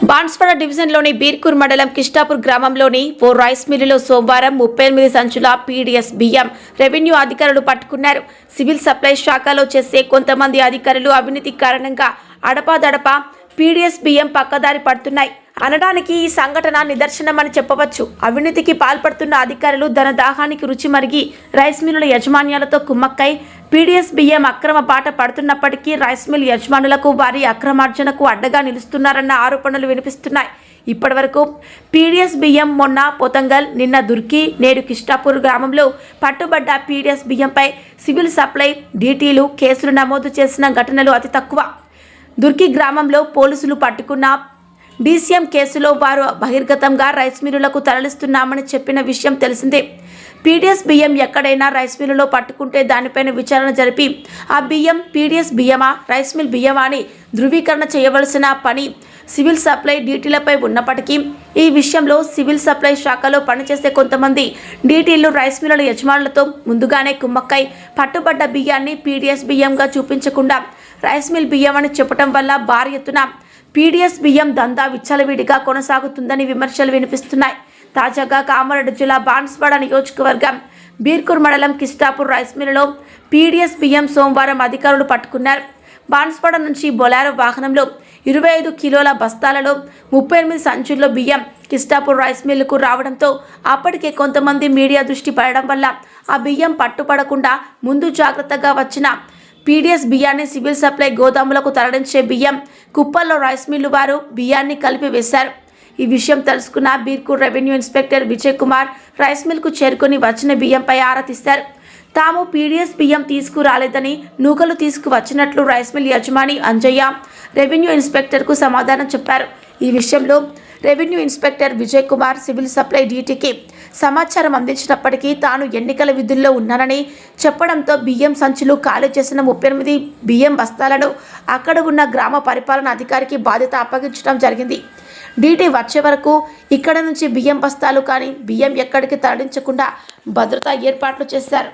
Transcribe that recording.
బాన్స్వాడ డివిజన్లోని బీర్కూర్ మండలం కిష్టాపూర్ గ్రామంలోని ఓ రైస్ మిల్లులో సోమవారం 38 సంచుల పీడీఎస్ బియ్యం రెవెన్యూ అధికారులు పట్టుకున్నారు. సివిల్ సప్లై శాఖలో చేసే కొంతమంది అధికారులు అవినీతి కారణంగా అడపాదడపా పీడీఎస్ బియ్యం పక్కదారి పడుతున్నాయి అనడానికి ఈ సంఘటన నిదర్శనమని చెప్పవచ్చు. అవినీతికి పాల్పడుతున్న అధికారులు ధనదాహానికి రుచి మరిగి రైస్ మిల్లుల యజమాన్యాలతో కుమ్మక్కై పీడీఎస్ బియ్యం అక్రమ బాట పడుతున్నప్పటికీ రైస్ మిల్ యజమానులకు వారి అక్రమార్జనకు అడ్డగా నిలుస్తున్నారన్న ఆరోపణలు వినిపిస్తున్నాయి. ఇప్పటివరకు పీడీఎస్ బియ్యం మొన్న పోతంగల్, నిన్న దుర్కి, నేడు కిష్టాపూర్ గ్రామంలో పట్టుబడ్డ పీడీఎస్ బియ్యంపై సివిల్ సప్లై డీటీలు కేసులు నమోదు చేసిన ఘటనలు అతి తక్కువ. దుర్కి గ్రామంలో పోలీసులు పట్టుకున్న డీసీఎం కేసులో వారు బహిర్గతంగా రైస్ మిల్లులకు తరలిస్తున్నామని చెప్పిన విషయం తెలిసిందే. పీడీఎస్ బియ్యం ఎక్కడైనా రైస్ మిల్లులో పట్టుకుంటే దానిపైన విచారణ జరిపి ఆ బియ్యం పీడీఎస్ బియ్యమా రైస్ మిల్ బియ్యమా అని ధృవీకరణ చేయవలసిన పని సివిల్ సప్లై డీటీలపై ఉన్నప్పటికీ ఈ విషయంలో సివిల్ సప్లై శాఖలో పనిచేసే కొంతమంది డీటీలు రైస్ మిల్లుల యజమానులతో ముందుగానే కుమ్మక్కై పట్టుబడ్డ బియ్యాన్ని పీడీఎస్ బియ్యంగా చూపించకుండా రైస్ మిల్ బియ్యం అని చెప్పడం వల్ల భారీ ఎత్తున పీడీఎస్ బియ్యం దందా విచ్చలవిడిగా కొనసాగుతుందని విమర్శలు వినిపిస్తున్నాయి. తాజాగా కామారెడ్డి జిల్లా బాన్స్వాడ నియోజకవర్గం బీర్కూర్ మండలం కిష్టాపూర్ రైస్ మిల్లులో పీడీఎస్ బియ్యం సోమవారం అధికారులు పట్టుకున్నారు. బాన్స్వాడ నుంచి బొలారో వాహనంలో 25 కిలోల బస్తాలలో 38 సంచుల్లో బియ్యం కిష్టాపూర్ రైస్ మిల్లుకు రావడంతో అప్పటికే కొంతమంది మీడియా దృష్టి పడడం వల్ల ఆ బియ్యం పట్టుపడకుండా ముందు జాగ్రత్తగా వచ్చిన పీడీఎస్ బియ్యాన్ని సివిల్ సప్లై గోదాములకు తరలించే బియ్యం కుప్పల్లో రైస్ మిల్లు వారు బియ్యాన్ని కలిపి వేశారు. ఈ విషయం తెలుసుకున్న Birkur revenue inspector Vijay Kumar rice milk చేరుకొని వచ్చిన బియ్యంపై ఆరా తీశారు. తాము పీడీఎస్ బియ్యం తీసుకురాలేదని నూకలు తీసుకువచ్చినట్లు రైస్ మిల్ యజమాని అంజయ్య రెవెన్యూ ఇన్స్పెక్టర్కు సమాధానం చెప్పారు. ఈ విషయంలో revenue inspector Vijay Kumar civil supply డీటీకి సమాచారం అందించినప్పటికీ తాను ఎన్నికల విధుల్లో ఉన్నానని చెప్పడంతో బియ్యం సంచులు ఖాళీ చేసిన 38 బియ్యం బస్తాలను అక్కడ ఉన్న గ్రామ పరిపాలన అధికారికి బాధ్యత అప్పగించడం జరిగింది. డీటీ వచ్చే వరకు ఇక్కడ నుంచి బియ్యం బస్తాలు కానీ బియ్యం ఎక్కడికి తరలించకుండా భద్రతా ఏర్పాట్లు చేశారు.